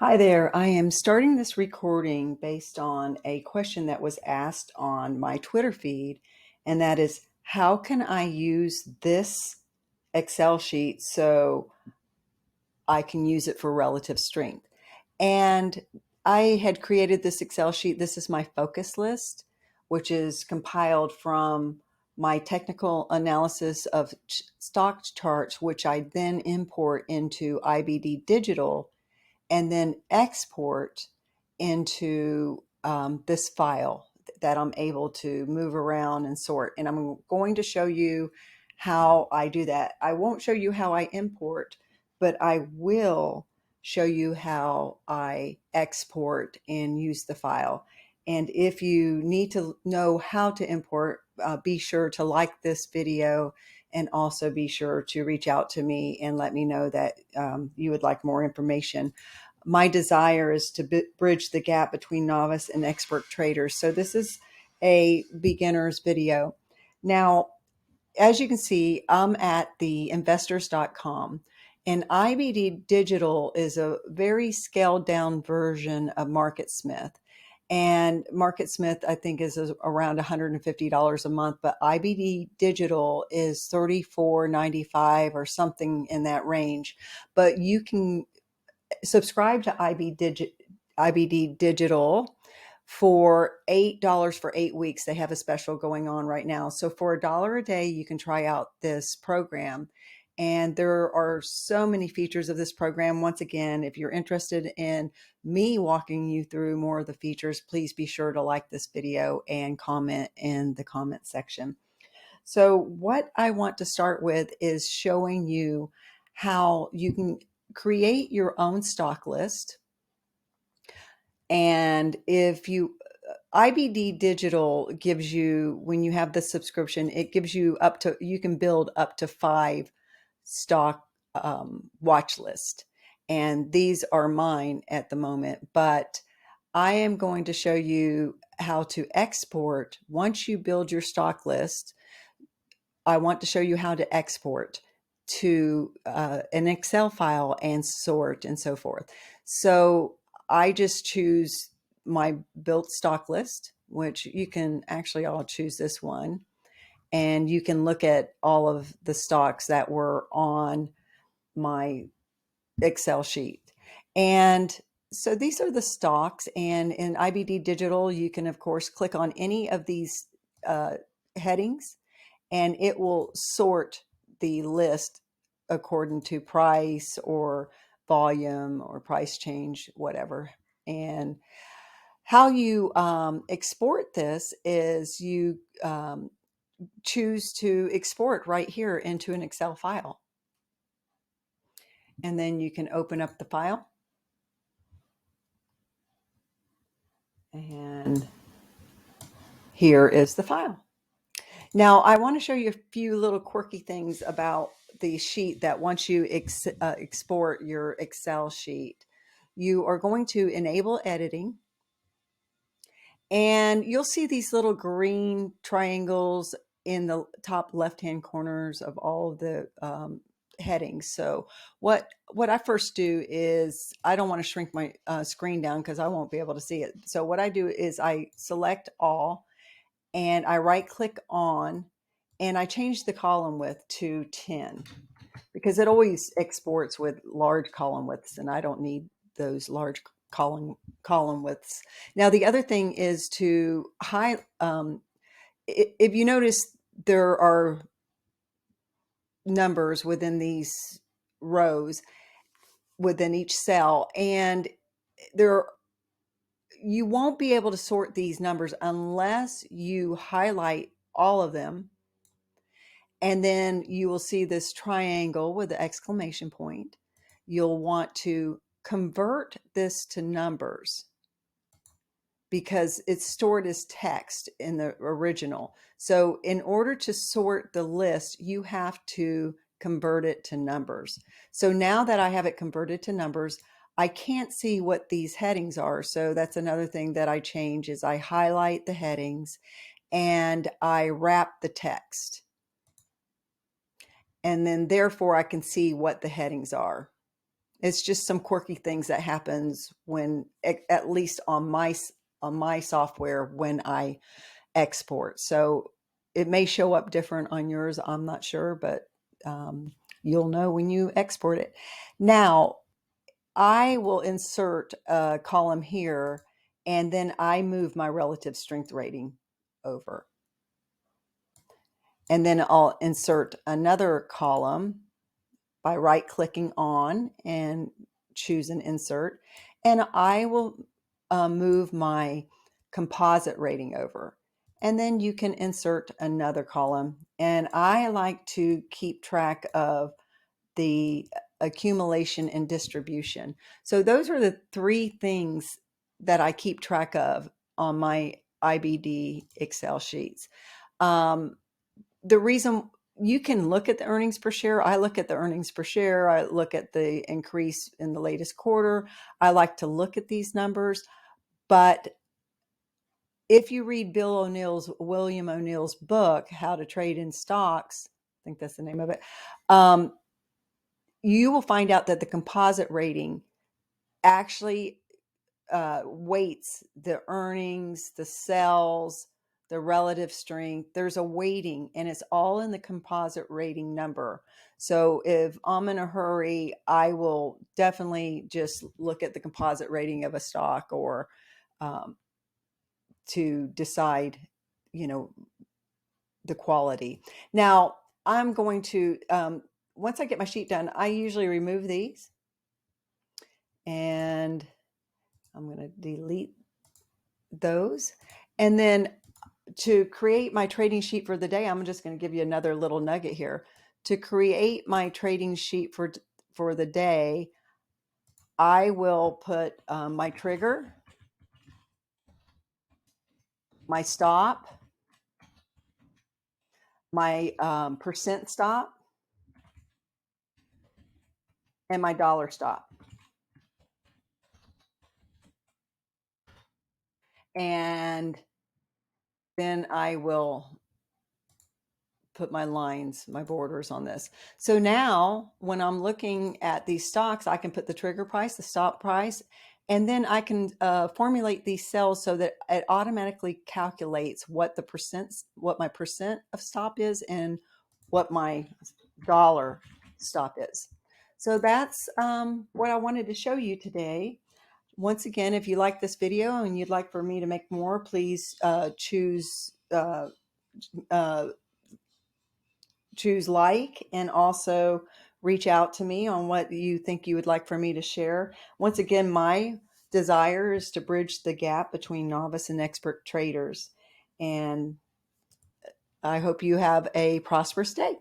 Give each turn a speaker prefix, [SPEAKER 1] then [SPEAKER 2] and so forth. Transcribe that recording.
[SPEAKER 1] Hi there. I am starting this recording based on a question that was asked on my Twitter feed, and that is, how can I use this Excel sheet so I can use it for relative strength? And I had created this Excel sheet. This is my focus list, which is compiled from my technical analysis of stock charts, which I then import into IBD Digital and then export into this file that I'm able to move around and sort. And I'm going to show you how I do that. I won't show you how I import, but I will show you how I export and use the file. And if you need to know how to import, be sure to like this video and also be sure to reach out to me and let me know that you would like more information. My desire is to bridge the gap between novice and expert traders. So this is a beginner's video. Now, as you can see, I'm at the investors.com, and IBD Digital is a very scaled down version of MarketSmith. And MarketSmith, I think, is around $150 a month, but IBD Digital is $34.95 or something in that range. But you can subscribe to IBD Digital for $8 for 8 weeks. They have a special going on right now. So for $1 a day, you can try out this program. And there are so many features of this program. Once again, if you're interested in me walking you through more of the features, please be sure to like this video and comment in the comment section. So what I want to start with is showing you how you can create your own stock list. And if you IBD Digital gives you, when you have the subscription, it gives you you can build up to 5 stock watch list. And these are mine at the moment, but I am going to show you how to export. Once you build your stock list, I want to show you how to export to an Excel file and sort and so forth. So I just choose my built stock list, which you can actually, I'll choose this one, and you can look at all of the stocks that were on my Excel sheet. And so these are the stocks, and in IBD Digital, you can of course click on any of these headings and it will sort the list according to price or volume or price change, whatever. And how you export this is you choose to export right here into an Excel file. And then you can open up the file. And here is the file. Now, I want to show you a few little quirky things about the sheet that once you export your Excel sheet, you are going to enable editing. And you'll see these little green triangles in the top left-hand corners of all of the headings. So what I first do is, I don't want to shrink my screen down because I won't be able to see it. So what I do is I select all, and I right click on, and I change the column width to 10 because it always exports with large column widths, and I don't need those large column widths. Now the other thing is to if you notice, there are numbers within these rows within each cell, and there you won't be able to sort these numbers unless you highlight all of them. And then you will see this triangle with the exclamation point. You'll want to convert this to numbers because it's stored as text in the original. So in order to sort the list, you have to convert it to numbers. So now that I have it converted to numbers, I can't see what these headings are. So that's another thing that I change, is I highlight the headings and I wrap the text. And then therefore I can see what the headings are. It's just some quirky things that happens when, at least on my software, when I export. So it may show up different on yours. I'm not sure, but you'll know when you export it. Now, I will insert a column here, and then I move my relative strength rating over. And then I'll insert another column by right-clicking on and choose an insert. And I will move my composite rating over. And then you can insert another column. And I like to keep track of the accumulation and distribution. So those are the three things that I keep track of on my IBD Excel sheets. The reason you can look at the earnings per share, I look at the earnings per share, I look at the increase in the latest quarter. I like to look at these numbers, but if you read William O'Neill's book, How to Trade in Stocks, I think that's the name of it, you will find out that the composite rating actually weights the earnings, the sales, the relative strength. There's a weighting, and it's all in the composite rating number. So if I'm in a hurry, I will definitely just look at the composite rating of a stock, or to decide, the quality. Now, I'm going to, once I get my sheet done, I usually remove these, and I'm going to delete those. And then to create my trading sheet for the day, I'm just going to give you another little nugget here. To create my trading sheet for the day, I will put my trigger, my stop, my percent stop, and my dollar stop. And then I will put my lines, my borders on this. So now when I'm looking at these stocks, I can put the trigger price, the stop price, and then I can formulate these cells so that it automatically calculates what my percent of stop is and what my dollar stop is. So that's what I wanted to show you today. Once again, if you like this video and you'd like for me to make more, please choose like, and also reach out to me on what you think you would like for me to share. Once again, my desire is to bridge the gap between novice and expert traders. And I hope you have a prosperous day.